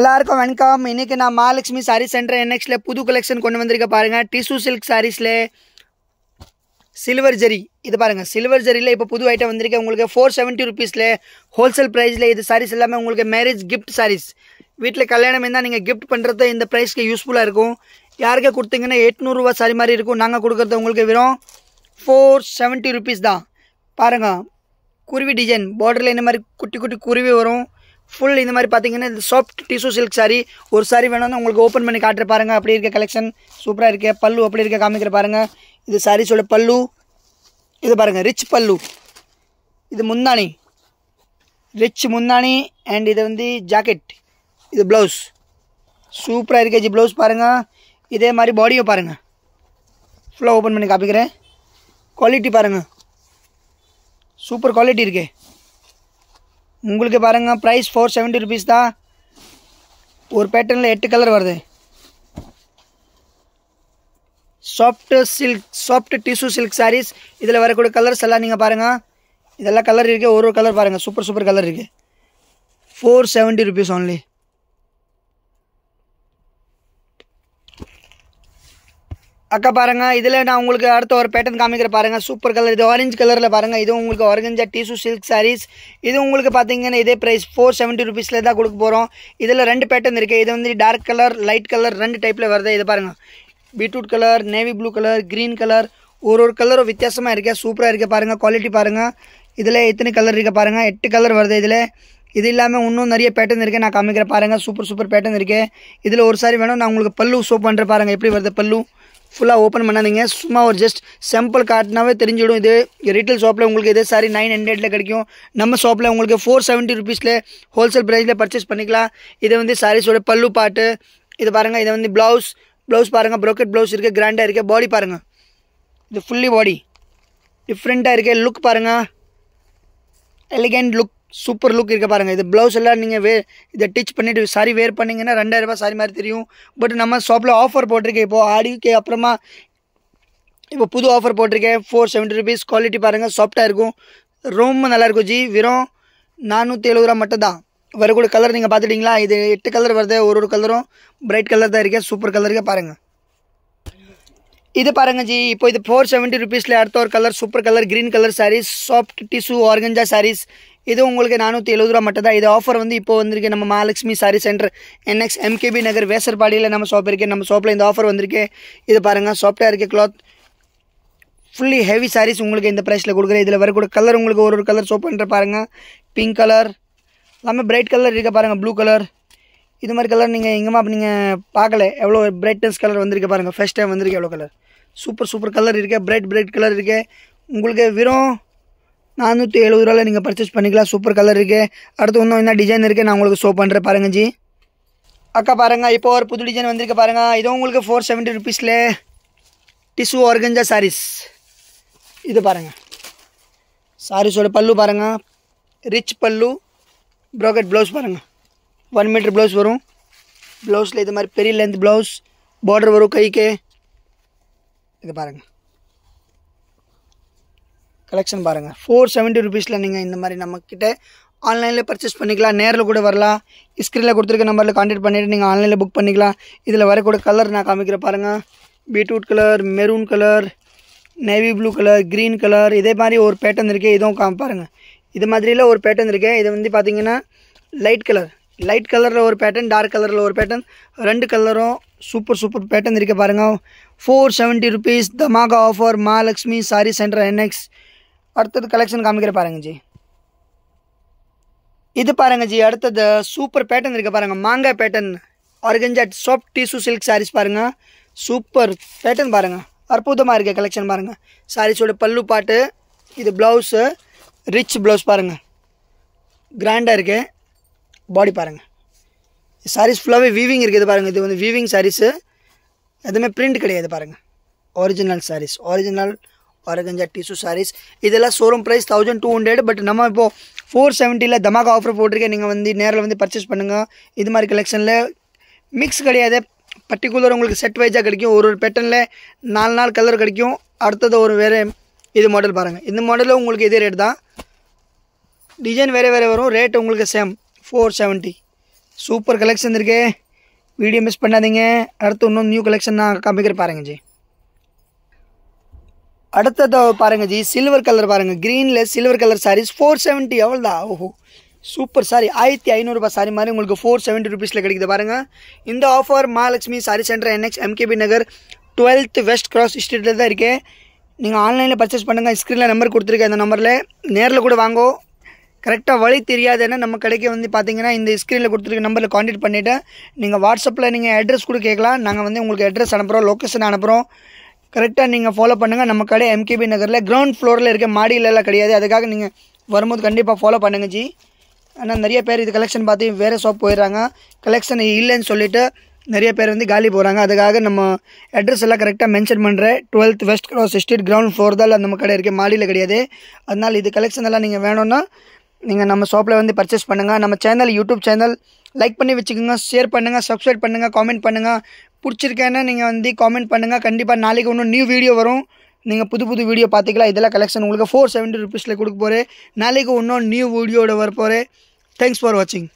எல்லாருக்கும் வணக்கம். இன்னைக்கு நான் மகாலட்சுமி சாரி சென்டர் NXல புது கலெக்ஷன் கொண்டு வந்திருக்க பாருங்க. டிஷ்யூ சில்க் சாரீஸ்ல சில்வர் ஜரி இது பாருங்க. சில்வர் ஜரியில் இப்போ புது ஐட்டம் வந்திருக்கு. உங்களுக்கு 470 ருபீஸில் ஹோல்சேல் ப்ரைஸில் இது சாரீஸ் எல்லாமே உங்களுக்கு மேரேஜ் கிஃப்ட் சாரீஸ். வீட்டில் கல்யாணம் இருந்தால் நீங்கள் கிஃப்ட் பண்ணுறது இந்த ப்ரைஸ்க்கு யூஸ்ஃபுல்லாக இருக்கும். யாருக்கே கொடுத்தீங்கன்னா 800 ரூபா சாரி மாதிரி இருக்கும். நாங்கள் கொடுக்குறது உங்களுக்கு வெறும் 470 ருபீஸ் தான். பாருங்கள், குருவி டிசைன் பார்டரில் இந்த மாதிரி குட்டி குட்டி குருவி வரும். ஃபுல் இந்த மாதிரி பார்த்தீங்கன்னா இது சாஃப்ட் டிஷ்யூ சில்க் சாரி. ஒரு சாரி வேணும்னா உங்களுக்கு ஓப்பன் பண்ணி காட்டுற பாருங்கள். அப்படி இருக்க கலெக்ஷன் சூப்பராக இருக்கு. பல்லு அப்படி இருக்க காமிக்கிற பாருங்கள். இது சாரீஸோட பல்லு. இது பாருங்கள், ரிச் பல்லு. இது முந்தானி, ரிச் முந்தானி. அண்ட் இது வந்து ஜாக்கெட். இது ப்ளவுஸ். சூப்பராக இருக்கு ஜி ப்ளவுஸ் பாருங்கள். இதே மாதிரி பாடியை பாருங்கள். ஃபுல்லாக ஓப்பன் பண்ணி காமிக்கிறேன். குவாலிட்டி பாருங்கள், சூப்பர் குவாலிட்டி இருக்கு. உங்களுக்கு பாருங்கள், ப்ரைஸ் 470 ருபீஸ் தான். ஒரு பேட்டர்னில் 8 கலர் வருது. Soft tissue silk sarees. இதில் வரக்கூடிய கலர்ஸ் எல்லாம் நீங்கள் பாருங்கள். இதெல்லாம் கலர் இருக்குது. ஒரு கலர் பாருங்கள், சூப்பர் கலர் இருக்குது. 470 ருபீஸ் ஒன்லி. அக்கா பாருங்கள், இதில் நான் உங்களுக்கு அடுத்த ஒரு பேட்டர்ன் காமிக்கிற பாருங்கள். Super colour. இது ஆரஞ்சு கலரில் பாருங்கள். இது உங்களுக்கு ஆர்கன்ஜா டிஷ்யூ சில்க் சாரீஸ். இது உங்களுக்கு பார்த்தீங்கன்னா இதே ப்ரைஸ் 470 ருபீஸில் தான் கொடுக்க போகிறோம். இதில் 2 பேட்டர்ன் இருக்குது. இது வந்து டார்க் கலர், லைட் கலர், 2 டைப்பில் வருது. இது பாருங்கள், beetroot colour, navy blue colour, green colour. ஒரு கலரும் வித்தியாசமாக இருக்குது. சூப்பராக இருக்குது பாருங்கள். குவாலிட்டி பாருங்கள். இதில் எத்தனை கலர் இருக்குது பாருங்கள். 8 கலர் வருது இதில். இது இல்லாமல் இன்னும் நிறைய பேட்டர்ன் இருக்குது. நான் காமிக்கிற பாருங்கள். சூப்பர் பேட்டர்ன் இருக்குது. இதில் ஒரு சாரி வேணும். நான் உங்களுக்கு பல்லு ஷோ பண்ணுற பாருங்கள். எப்படி வருது பல்லு. ஃபுல்லாக ஓப்பன் பண்ணாதீங்க. சும்மா ஒரு ஜஸ்ட் சாம்பிள் காட்டினாவே தெரிஞ்சிடும். இது ரீட்டைல் ஷாப்பில் உங்களுக்கு இதே சாரி 900 கிடைக்கும். நம்ம ஷாப்பில் உங்களுக்கு 470 ருபீஸில் ஹோல்சேல் ப்ரைஸில் பர்ச்சேஸ் பண்ணிக்கலாம். இது வந்து சாரீஸோட பல்லு பாட்டு. இது பாருங்கள். இது வந்து ப்ளவுஸ் பாருங்கள். ப்ரோக்கெட் ப்ளவுஸ் இருக்குது. கிராண்டாக இருக்குது. பாடி பாருங்கள். இது ஃபுல்லி பாடி டிஃப்ரெண்ட்டாக இருக்குது. லுக் பாருங்கள், எலிகென்ட் லுக், சூப்பர் லுக் இருக்க பாருங்கள். இது ப்ளவுஸ் எல்லாம் நீங்கள் இதை டிச் பண்ணிவிட்டு சாரி வேர் பண்ணிங்கன்னா 2000 ரூபாய் சாரி மாதிரி தெரியும். பட் நம்ம ஷாப்பில் ஆஃபர் போட்டிருக்கேன். இப்போது ஆடிக்கு அப்புறமா இப்போ புது ஆஃபர் போட்டிருக்கேன். 470 ருபீஸ். குவாலிட்டி பாருங்கள், சாஃப்டாக இருக்கும். ரொம்ப நல்லாயிருக்கும் ஜி. வெறும் 470 ரூபா மட்டும் தான். வரக்கூடிய கலர் நீங்கள் பார்த்துட்டிங்களா. இது 8 கலர் வருது. ஒரு கலரும் பிரைட் கலர் தான் இருக்கேன். சூப்பர் கலர் இருக்கே பாருங்கள். இது பாருங்கள் ஜி. இப்போ இது 470 ருபீஸில் அடுத்த ஒரு colour, super colour, green colour sarees, soft tissue organza sarees. இது உங்களுக்கு 470 ரூபா மட்டும் தான். இது ஆஃபர் வந்து இப்போ வந்திருக்கு. நம்ம Mahalakshmi sari centre NX MKB நகர் வேசர்பாடியில் நம்ம ஷாப் இருக்குது. நம்ம ஷாப்பில் இந்த ஆஃபர் வந்திருக்கு. இது பாருங்கள், சாஃப்டாக இருக்குது கிளாத். ஃபுல்லி ஹெவி சாரீஸ் உங்களுக்கு இந்த ப்ரைஸில் கொடுக்குறேன். இதில் வரக்கூடிய கலர் உங்களுக்கு ஒரு கலர் ஷோ பண்ணுற பாருங்கள். பிங்க் கலர் எல்லாமே பிரைட் கலர் இருக்க பாருங்கள். Blue colour. இது மாதிரி கலர் நீங்கள் எங்கேமா நீங்கள் பார்க்கல. எவ்வளோ பிரைட்னஸ் கலர் வந்திருக்கு பாருங்கள். ஃபர்ஸ்ட் டைம் வந்திருக்கு. எவ்வளோ கலர் சூப்பர் கலர் இருக்கு. பிரைட் கலர் இருக்கு. உங்களுக்கு வெறும் 470 ரூபாயில் நீங்கள் பர்ச்சேஸ் பண்ணிக்கலாம். சூப்பர் கலர் இருக்குது. அடுத்து இன்னும் என்ன டிசைன் இருக்குது நான் உங்களுக்கு ஷோ பண்ணுறேன் பாருங்கள் ஜி. அக்கா பாருங்கள், இப்போ ஒரு புது டிசைன் வந்திருக்கு பாருங்கள். இதுவும் உங்களுக்கு 470 ருபீஸில் டிஷ்யூ ஆர்கன்ஜா சாரீஸ். இது பாருங்கள், சாரீஸோட பல்லு பாருங்கள். ரிச் பல்லு, ப்ரோக்கெட் ப்ளவுஸ் பாருங்கள். 1 மீட்டர் ப்ளவுஸ் வரும். ப்ளவுஸில் இது மாதிரி பெரிய லென்த் ப்ளவுஸ், பார்டர் வரும் கைக்கு. இது பாருங்கள், கலெக்ஷன் பாருங்கள். 470 ருபீஸில் நீங்கள் இந்த மாதிரி நம்மக்கிட்ட ஆன்லைனில் பர்ச்சேஸ் பண்ணிக்கலாம். நேரில் கூட வரலாம். ஸ்க்ரீனில் கொடுத்துருக்க நம்பரில் கான்டாக்ட் பண்ணிவிட்டு நீங்கள் ஆன்லைனில் புக் பண்ணிக்கலாம். இதில் வரக்கூடிய கலர் நான் காமிக்கிற பாருங்கள். Beetroot colour, maroon colour, navy blue colour, green colour. இதே மாதிரி ஒரு பேட்டர்ன் இருக்குது. இதுவும் பாருங்கள். இது மாதிரியில் ஒரு பேட்டர்ன் இருக்குது. இது வந்து பார்த்தீங்கன்னா லைட் கலரில் ஒரு பேட்டர்ன், டார்க் கலரில் ஒரு பேட்டர்ன், 2 கலரும் சூப்பர் பேட்டர்ன் இருக்குது பாருங்கள். 470 ருபீஸ் தமாகா offer Mahalakshmi sari centre NX. அடுத்தது கலெக்ஷன் காமிக்கிற பாருங்க ஜி. இது பாருங்க ஜி. அடுத்தது சூப்பர் பேட்டர்ன் இருக்க பாருங்க. மாங்காய் pattern organza soft tissue silk saris பாருங்க. சூப்பர் பேட்டர்ன் பாருங்க. அற்புதமாக இருக்க கலெக்ஷன் பாருங்க. சாரீஸோட பல்லு பாட்டு. இது ப்ளவுஸு, ரிச் ப்ளவுஸ் பாருங்க. கிராண்டாக இருக்கு. பாடி பாருங்க. சாரீஸ் ஃபுல்லாகவே வீவிங் இருக்குது பாருங்க. இது வந்து வீவிங் சாரீஸு, எதுவுமே பிரிண்ட் கிடையாது பாருங்க. Original sarees, original organza tissue sarees. இதெல்லாம் ஷோரூம் ப்ரைஸ் 1200. பட் நம்ம இப்போது 470ல் தமாகா ஆஃபர் போட்டிருக்கேன். நீங்கள் வந்து நேரில் வந்து பர்ச்சேஸ் பண்ணுங்கள். இது மாதிரி கலெக்ஷனில் மிக்ஸ் கிடையாது. பர்டிகுலர் உங்களுக்கு செட் வைஸாக கிடைக்கும். ஒரு பேட்டர்னில் 4 கலர் கிடைக்கும். அடுத்தது ஒரு வேறு இது மாடல் பாருங்கள். இந்த மாடலில் உங்களுக்கு இதே ரேட் தான். டிசைன் வேறு வரும். ரேட் உங்களுக்கு சேம் 470. சூப்பர் கலெக்ஷன் இருக்கு, வீடியோ மிஸ் பண்ணாதீங்க. அடுத்து இன்னும் நியூ கலெக்ஷன் நான் காமிக்கிற பாருங்க ஜி. அடுத்தது பாருங்க ஜி, சில்வர் கலர் பாருங்க, க்ரீனில் சில்வர் கலர் சாரீஸ் 470. எவ்வளோதான்? ஓஹோ சூப்பர் சாரி, 1500 ரூபாய் சாரி மாதிரி உங்களுக்கு 470 ருபீஸில் கிடைக்குது பாருங்கள். இந்த offer Mahalakshmi sari centre NX MKB நகர் 12th வெஸ்ட் கிராஸ் ஸ்ட்ரீட்டில் தான் இருக்கேன். நீங்கள் ஆன்லைனில் பர்ச்சேஸ் பண்ணுங்கள். ஸ்க்ரீனில் நம்பர் கொடுத்துருக்கேன், அந்த நம்பரில் நேரில் கூட வாங்கோ. கரெக்டாக வழி தெரியாதுன்னா நம்ம கடைக்கு வந்து பார்த்தீங்கன்னா இந்த ஸ்க்ரீனில் கொடுத்துருக்க நம்பரில் கான்டாக்ட் பண்ணிவிட்டு நீங்கள் வாட்ஸ்அப்பில் நீங்கள் அட்ரஸ் கூட கேட்கலாம். நாங்கள் வந்து உங்களுக்கு அட்ரஸ் அனுப்புகிறோம், லொக்கேஷன் அனுப்புகிறோம். கரெக்டாக நீங்கள் ஃபாலோ பண்ணுங்கள். நம்ம கடை MKB நகரில் கிரவுண்ட் ஃப்ளோரில் இருக்க, மாடியிலலாம் கிடையாது. அதுக்காக நீங்கள் வரும்போது கண்டிப்பாக ஃபாலோ பண்ணுங்க ஜி. ஆனால் நிறைய பேர் இது கலெக்ஷன் பார்த்து வேறு ஷாப் போயிடுறாங்க, கலெக்ஷன் இல்லைன்னு சொல்லிவிட்டு நிறைய பேர் வந்து காலி போகிறாங்க. அதுக்காக நம்ம அட்ரஸ் எல்லாம் கரெக்டாக மென்ஷன் பண்ணுறேன். 12th west cross street ground floor தான் நம்ம கடை இருக்குது, மாடியில் கிடையாது. அதனால் இது கலெக்ஷன் எல்லாம் நீங்கள் வேணும்னா நீங்கள் நம்ம ஷாப்பில் வந்து பர்ச்சேஸ் பண்ணுங்கள். நம்ம சேனல் யூடியூப் சேனல் லைக் பண்ணி வச்சுக்கோங்க, ஷேர் பண்ணுங்கள், சப்ஸ்கிரைப் பண்ணுங்கள், காமெண்ட் பண்ணுங்கள். பிடிச்சிருக்கேன்னா நீங்கள் வந்து காமெண்ட் பண்ணுங்கள். கண்டிப்பாக நாளைக்கு இன்னும் நியூ வீடியோ வரும், நீங்கள் புது வீடியோ பார்த்துக்கலாம். இதெல்லாம் கலெக்ஷன் உங்களுக்கு 470 ருபீஸில் கொடுக்க போகிறேன். நாளைக்கு இன்னும் நியூ வீடியோட வர போகிறேன். தேங்க்ஸ் ஃபார் வாட்சிங்.